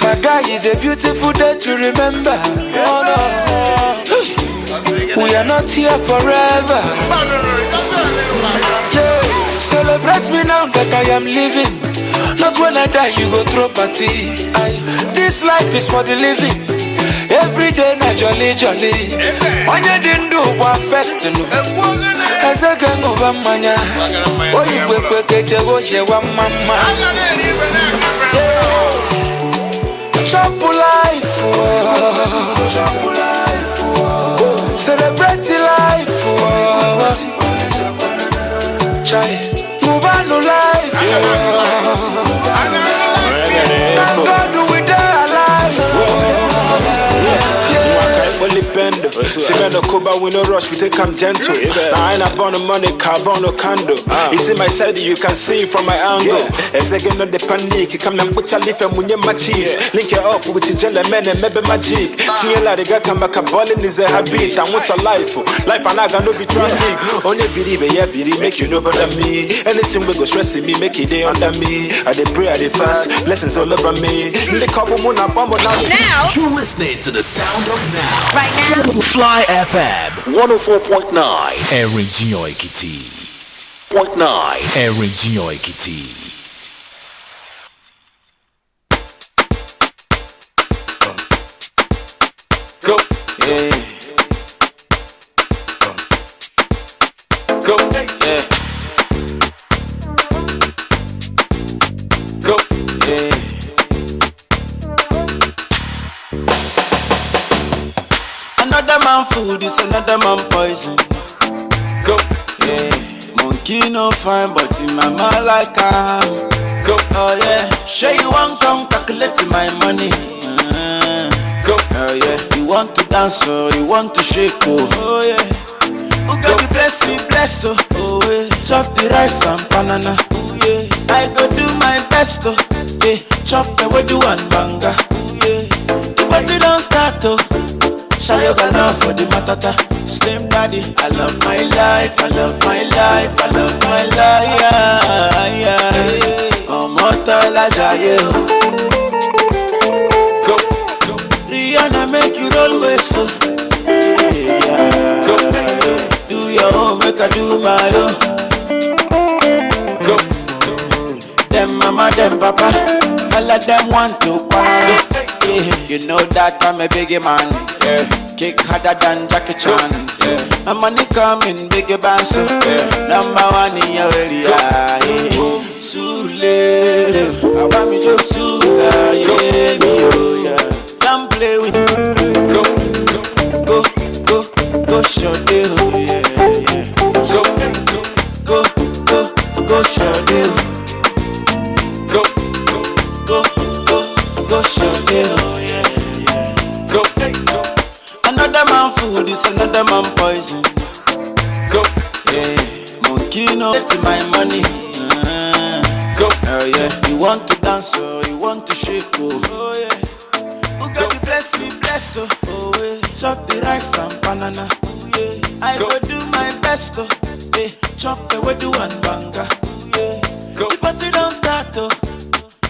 My guy is a beautiful day to remember. Oh no, we are not here forever. Yeah, celebrate me now that I am living. Not when I die you go throw party. This life is for the living. Every day na jolly jolly. Onye dindu wa festival. Ezega nguba manya. Oyi kwe keche goje wa mama. Chop life, chop life, celebrate life, chai, move on to life, thank God we die alive. Simeno Kuba, we no rush, we take I'm gentle. I ain't about no money, carbon no candle. You see my side, you can see from my angle. As I get on the panic, come and put your leaf and when you my cheese. Link it up with the jelly man and maybe magic. See you like the come back a balling is a habit. And what's a life? Life and I got no be traffic. Only believe, yeah, believe, make you know better me. Anything we go stressing me, make it day under me. I dey pray, I dey fast, blessings all over me. The couple moon up, now you're listening to the sound of now. Right now, Fly FM 104.9 Erinjio Ekiti. 0.9 Erinjio Ekiti. Go, yeah. Go, yeah. Go, yeah. Another man food is another man poison. Go, yeah. Monkey no fine, but in my mind like I'm. Go, oh yeah. Sure you want come calculate my money. Go, oh yeah. You want to dance or you want to shake oh yeah. Who got the bless me bless oh yeah. Chop the rice and banana oh yeah. I go do my best oh yeah. Chop the way do one banga oh yeah. The party don't start oh. Shayoga love for the matata. Slim daddy, I love my life, I love my life, I love my life. Yeah, yeah. Omotola jaye. go, Rihanna make you roll with so. Yeah. go, Do your own, make I do my own. go, Them mama, them papa, all of them want to quarrel. Yeah. You know that I'm a biggie man. Yeah. Kick harder than Jackie Chan. Yeah. My money coming, biggie band so. Yeah. Number one in your area. Yeah. Sule, I want me to Sula. Yeah, me oh yeah. Don't play with. go, Go, show deal. Yeah, yeah. Go, show deal. go, Go, show deal. Yeah, yeah. go, Another man food is another man poison. go, Yeah, monkey no get my money. go, Oh yeah, you want to dance or you want to shake oh yeah. Who got the bless me bless oh yeah. Chop the rice and banana oh yeah. I go do my best oh yeah. Chop the way do one banga oh yeah. Go. The party don't start oh.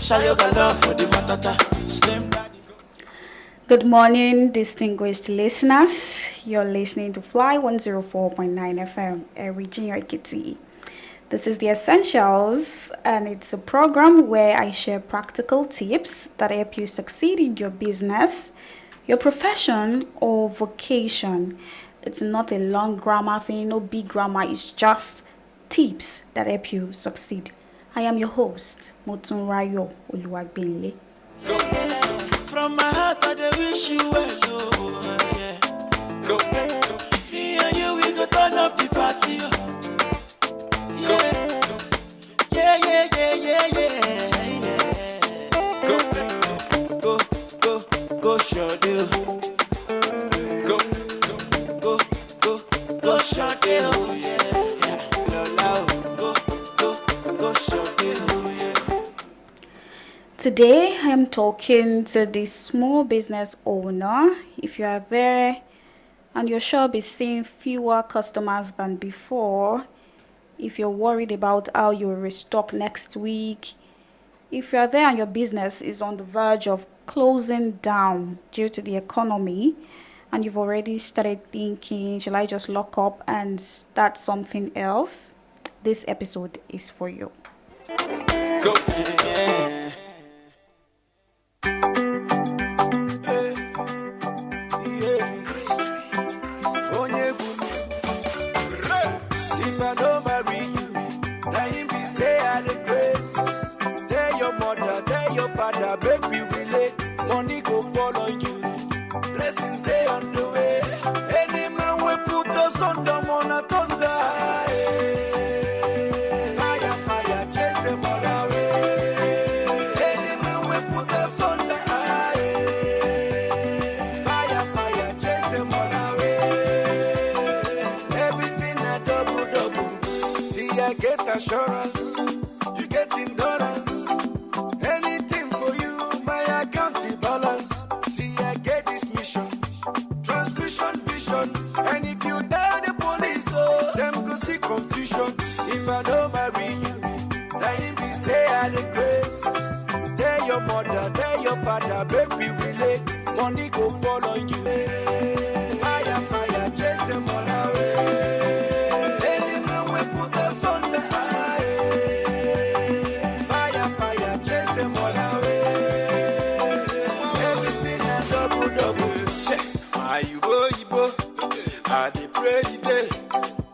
Shayoga love for the matata. Slim daddy. Good morning, distinguished listeners. You're listening to Fly 104.9 FM, Erinjio Ekiti. This is The Essentials, and it's a program where I share practical tips that help you succeed in your business, your profession, or vocation. It's not a long grammar thing, no big grammar. It's just tips that help you succeed. I am your host, Motunrayo Oluwagbenle. From my heart, I wish you well, yeah. go, Me and you, we go turn up the party, oh. Yeah, yeah, yeah, yeah, yeah, yeah. Go, show deal. Go, show deal, yeah, yeah. Go, show deal, yeah. Today, I'm talking to the small business owner. If you are there and your shop is seeing fewer customers than before, if you're worried about how you'll restock next week, If you're there and your business is on the verge of closing down due to the economy, and you've already started thinking, shall I just lock up and start something else? This episode is for you. Go. If I don't marry you, now him be say I the grace. Tell your mother, tell your father, make we relate. Money go follow you, blessings stay on the way. Any man will put us on the on a thunder. Fire, fire, chase them all away. Any man will put us on the high. Fire, fire, chase them all away. Everything a double, double. See, I get assurance, you get endurance. Anything for you, my account balance. See, I get this mission, transmission vision. And if you die the police, oh, them go see confusion. If I don't marry you, now him be say I the grace. Tell your mother, tell your father, make we relate. Money go follow you. Fire, fire, chase them all away. Any man will put us on the high. Fire, fire, chase them all away. Everything a double, double. Check. Why you go, I dey pray today.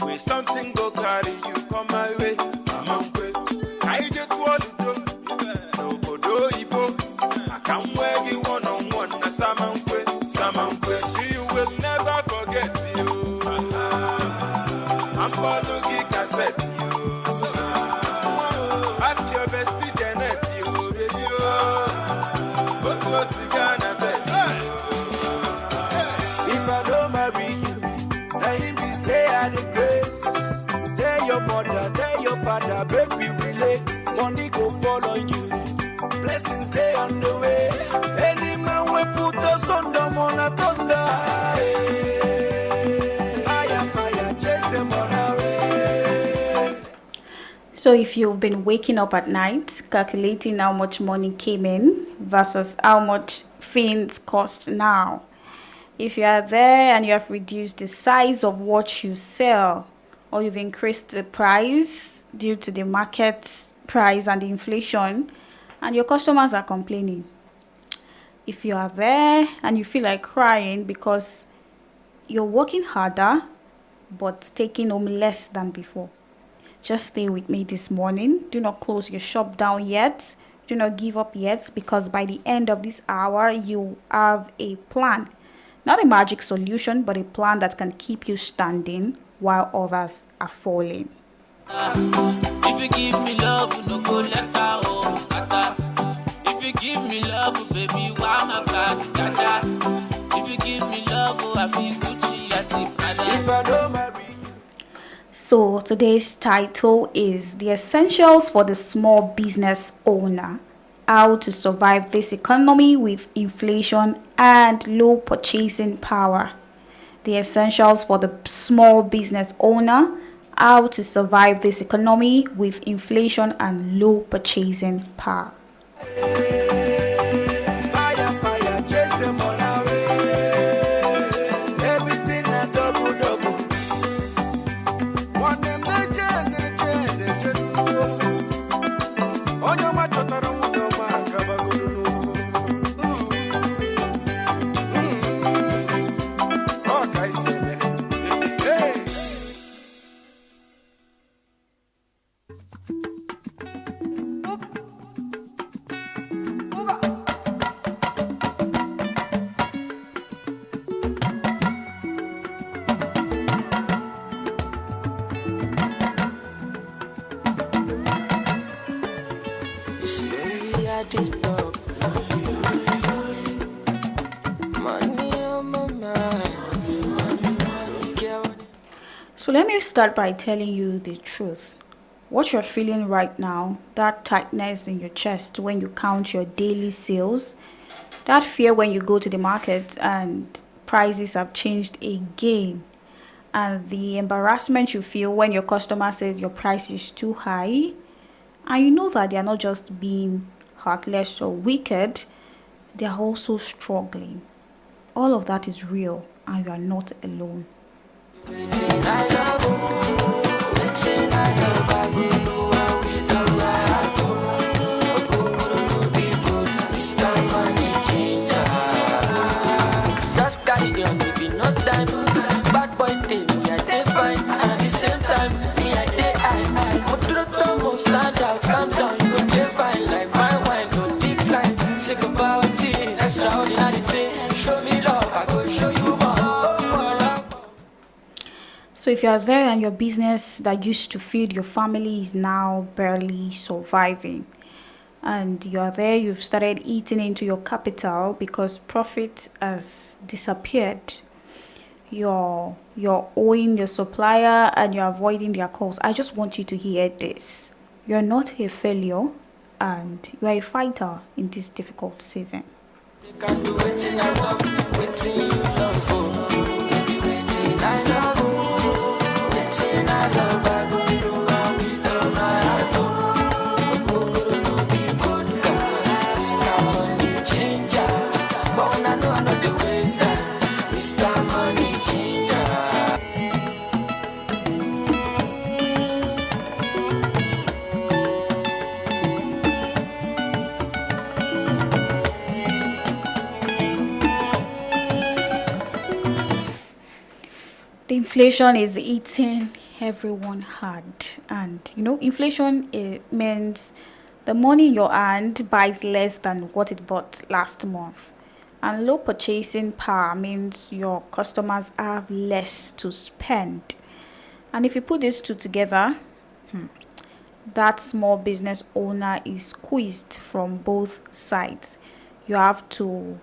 When something go carry you, come my way. I'm on way. I just want to do. No go do Ibo. I can't work you one on one. Na Saman kwe. See, you will never forget you. I'm Poluki cassette you. Ask your bestie Janet you, baby. But what's the Ghana best? If I don't marry you, now him be say I the grace. Tell your mother, tell your father, make we relate. Money go follow you, blessings stay on the way. Any man will put us on the on a thunder. Fire, fire, chase them all away. So if you've been waking up at night, calculating how much money came in versus how much things cost now, if you are there and you have reduced the size of what you sell, or you've increased the price due to the market price and the inflation, and your customers are complaining, if you are there and you feel like crying because you're working harder but taking home less than before, just stay with me this morning. Do not close your shop down yet. Do not give up yet, because by the end of this hour, you have a plan. Not a magic solution, but a plan that can keep you standing while others are falling. If you give me love, no go let her home scatter. If you give me love, baby, why my God, dada. If you give me love, I feel Gucci, I think If I don't marry you. So today's title is The Essentials for the Small Business Owner: How to Survive This Economy with Inflation and Low Purchasing Power. The essentials for the small business owner: how to survive this economy with inflation and low purchasing power. Fire, fire, chase them all away. Everything a double, double. One name neje. Onyo machotara mudo makabaguru. Oh, guys, hey. So let me start by telling you the truth. What you're feeling right now, that tightness in your chest when you count your daily sales, that fear when you go to the market and prices have changed again, and the embarrassment you feel when your customer says your price is too high, and you know that they are not just being heartless or wicked, they are also struggling. All of that is real, and you are not alone. Just carry on, maybe not time. Bad boy thing, me I dey fine, and at the same time, me I dey high. But to the top, most stand out, calm down, you go dey fine like fine wine, no decline. Sick about it, extraordinary things. Show me love, I go show you more. So if you are there and your business that used to feed your family is now barely surviving, and you are there, you've started eating into your capital because profit has disappeared. You're owing your supplier and you're avoiding their calls. I just want you to hear this. You're not a failure, and you are a fighter in this difficult season. Can do waiting I love, waiting you love, oh. Baby, waiting I love, oh. Waiting I love, I go do and with all my heart, oh. Go, no be vodka, Mr. Money Changer. But when I know the ways that Mr. Money Changer. The inflation is eating everyone hard, and inflation, it means the money in your hand buys less than what it bought last month, and low purchasing power means your customers have less to spend. And if you put these two together, that small business owner is squeezed from both sides. You have to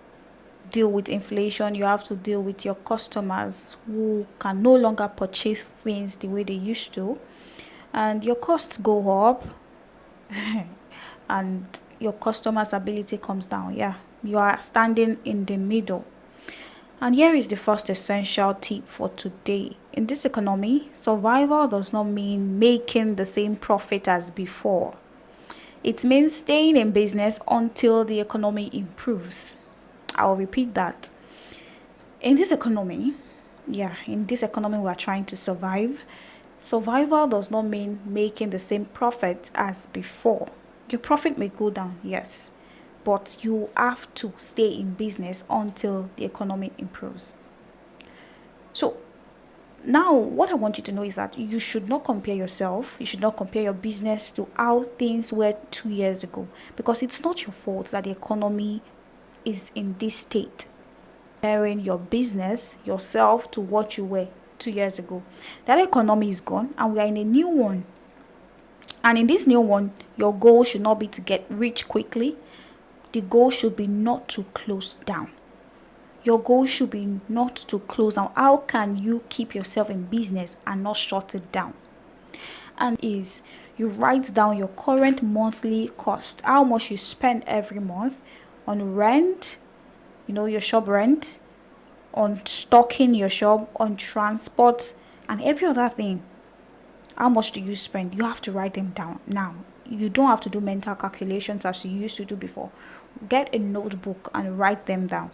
deal with inflation, you have to deal with your customers who can no longer purchase things the way they used to, and your costs go up and your customers' ability comes down. Yeah, you are standing in the middle. And here is the first essential tip for today. In this economy, survival does not mean making the same profit as before. It means staying in business until the economy improves. I'll repeat that. In this economy we are trying to survive. Survival does not mean making the same profit as before. Your profit may go down, yes, but you have to stay in business until the economy improves. So now what I want you to know is that you should not compare yourself, you should not compare your business to how things were 2 years ago, because it's not your fault that the economy is in this state. Comparing your business, yourself, to what you were 2 years ago. That economy is gone and we are in a new one. And in this new one, your goal should not be to get rich quickly. The goal should be not to close down. Your goal should be not to close down. How can you keep yourself in business and not shut it down? And is you write down your current monthly cost, how much you spend every month on rent, your shop rent, on stocking your shop, on transport, and every other thing. How much do you spend? You have to write them down now. You don't have to do mental calculations as you used to do before. Get a notebook and write them down.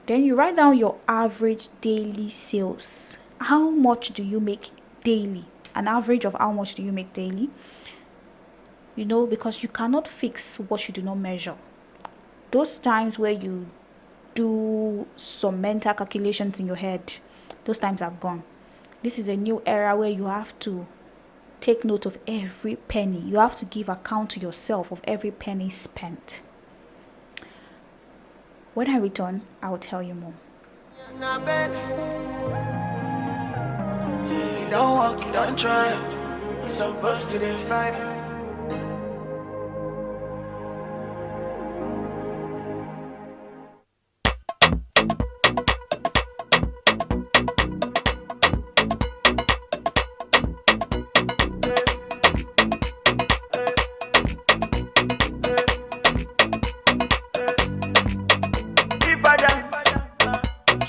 Then you write down your average daily sales. How much do you make daily? An average of how much do you make daily? Because you cannot fix what you do not measure. Those times where you do some mental calculations in your head, those times have gone. This is a new era where you have to take note of every penny. You have to give account to yourself of every penny spent. When I return, I will tell you more. You don't walk, you don't try. So first to the fight.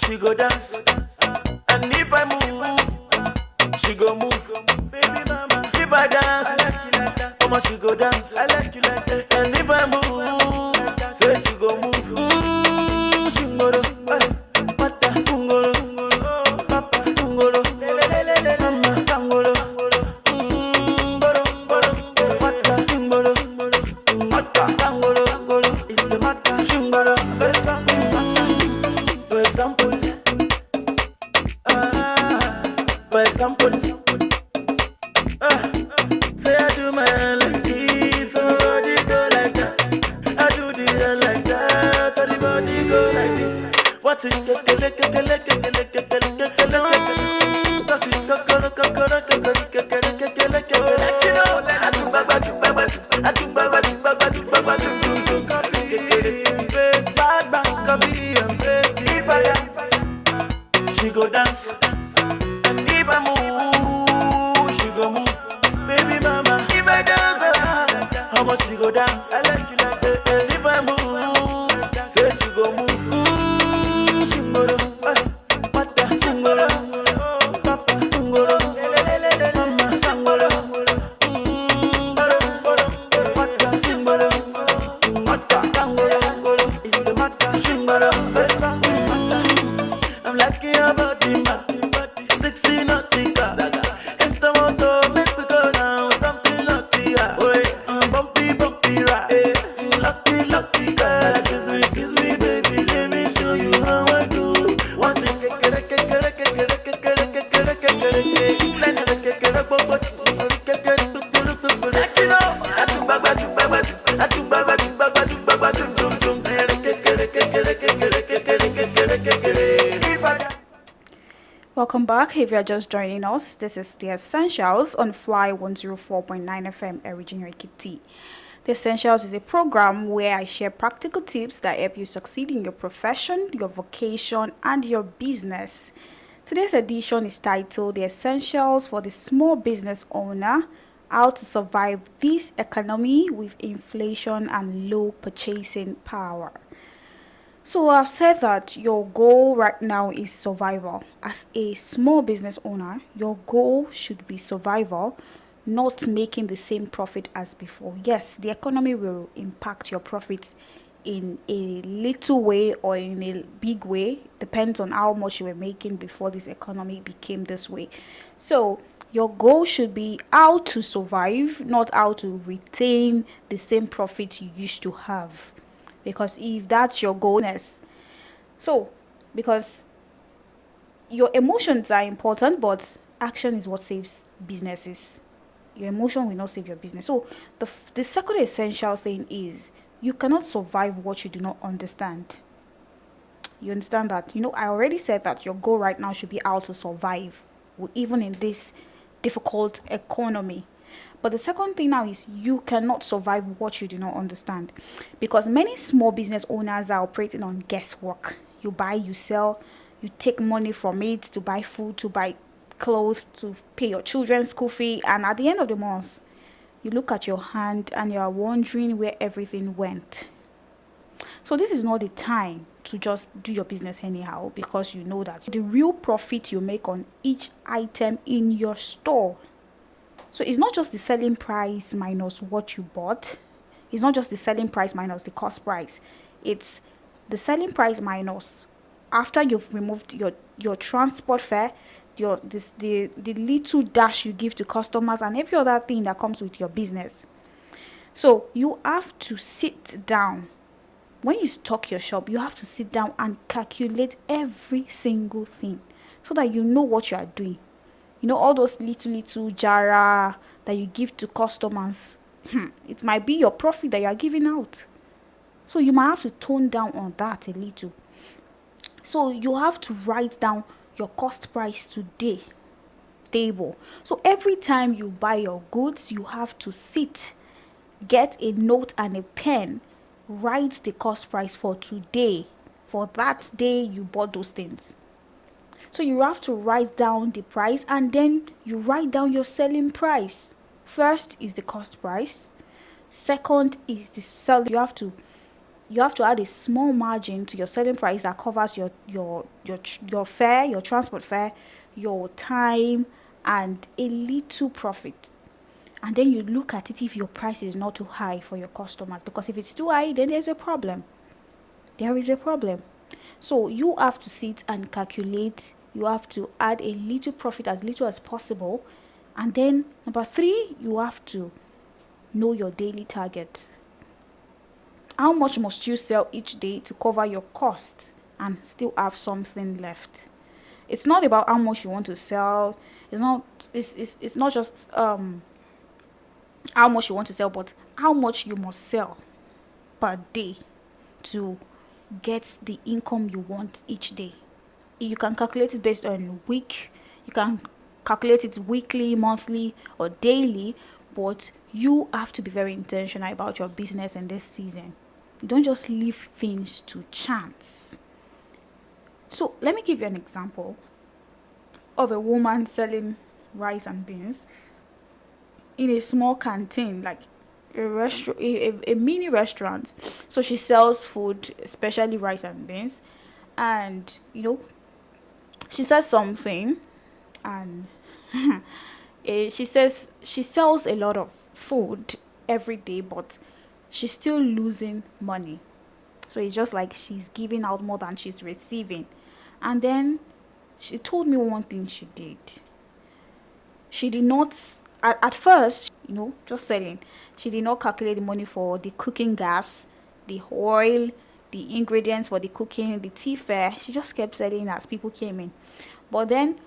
She go dance, and if I move, she go move. Baby mama, if I dance, I like you like that. Mama, she go dance, I like you like that. And if I move, touch it, kekele, kekele, kekele, kekele, kekele, touch it, kokoro, kokoro, kokoro, kekele, kekele, kekele, atumbaba, atumbaba, atumbaba, atumbaba, atumbaba, atumbaba, kekele, bad man, copy and paste. If I dance, she go dance, and if I move, she go move. Baby mama, if I dance, how much she go dance? I like you like that. If I move, say she go move. Shingoro, mata shingoro, papa shingoro, mama shingoro, mata shingoro, mata shingoro, it's a mata shingoro, so strong mata. I'm liking your body, ma, sexy nautica. Enter motor, make we go down, something nautica. Bumpy, bumpy ride, lucky, lucky girl. Kiss me, baby, let me show you how I do. Once it Welcome back. If you're just joining us, this is The Essentials on Fly 104.9 FM, Origin Ekiti. The Essentials is a program where I share practical tips that help you succeed in your profession, your vocation, and your business. Today's edition is titled The Essentials for the Small Business Owner: How to Survive This Economy with Inflation and Low Purchasing Power. So I've said that your goal right now is survival. As a small business owner, your goal should be survival, not making the same profit as before. Yes, the economy will impact your profits in a little way or in a big way. Depends on how much you were making before this economy became this way. So your goal should be how to survive, not how to retain the same profit you used to have. Because if that's your goal, because your emotions are important, but action is what saves businesses. Your emotion will not save your business. So the second essential thing is you cannot survive what you do not understand. You understand that? I already said that your goal right now should be how to survive, even in this difficult economy. But the second thing now is you cannot survive what you do not understand, because many small business owners are operating on guesswork. You buy, you sell, you take money from it to buy food, to buy clothes, to pay your children's school fee, and at the end of the month, you look at your hand and you are wondering where everything went. So this is not the time to just do your business anyhow, because you know that the real profit you make on each item in your store. So it's not just the selling price minus what you bought. It's not just the selling price minus the cost price. It's the selling price minus after you've removed your transport fare, the little dash you give to customers, and every other thing that comes with your business. So you have to sit down. When you stock your shop, you have to sit down and calculate every single thing so that you know what you are doing. All those little jara that you give to customers, it might be your profit that you are giving out. So you might have to tone down on that a little. So you have to write down your cost price today, stable. So every time you buy your goods, you have to sit, get a note and a pen, write the cost price for today, for that day you bought those things. So you have to write down the price, and then you write down your selling price. First is the cost price. Second is the sell. You have to add a small margin to your selling price that covers your fare, your transport fare, your time, and a little profit. And then you look at it if your price is not too high for your customers, because if it's too high, then there's a problem. There is a problem. So you have to sit and calculate. You have to add a little profit, as little as possible. And then number 3, you have to know your daily target. How much must you sell each day to cover your cost and still have something left? It's not about how much you want to sell. It's not just how much you want to sell, but how much you must sell per day to get the income you want each day. You can calculate it based on week, you can calculate it weekly, monthly, or daily, but you have to be very intentional about your business in this season. You don't just leave things to chance. So let me give you an example of a woman selling rice and beans in a small canteen, like a restaurant, a mini restaurant. So she sells food, especially rice and beans, and she says something, and she says she sells a lot of food every day, but she's still losing money. So it's just like she's giving out more than she's receiving. And then she told me one thing she did. She did not, at first, just selling, she did not calculate the money for the cooking gas, the oil, the ingredients for the cooking, the tea fare. She just kept selling as people came in. But then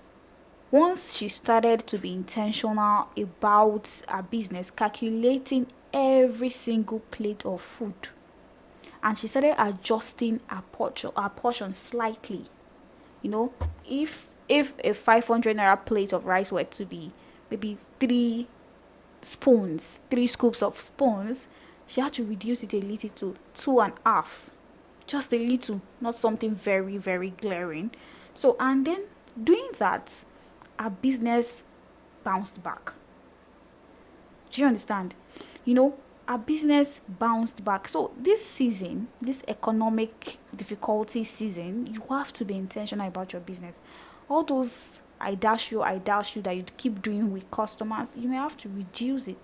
once she started to be intentional about her business, calculating every single plate of food, and she started adjusting her portion slightly. If a 500 naira plate of rice were to be maybe 3 scoops of spoons, she had to reduce it a little to 2.5, just a little, not something very, very glaring. So, and then doing that, our business bounced back. Do you understand? Our business bounced back. So this season, this economic difficulty season, you have to be intentional about your business. All those I dash you that you keep doing with customers, you may have to reduce it.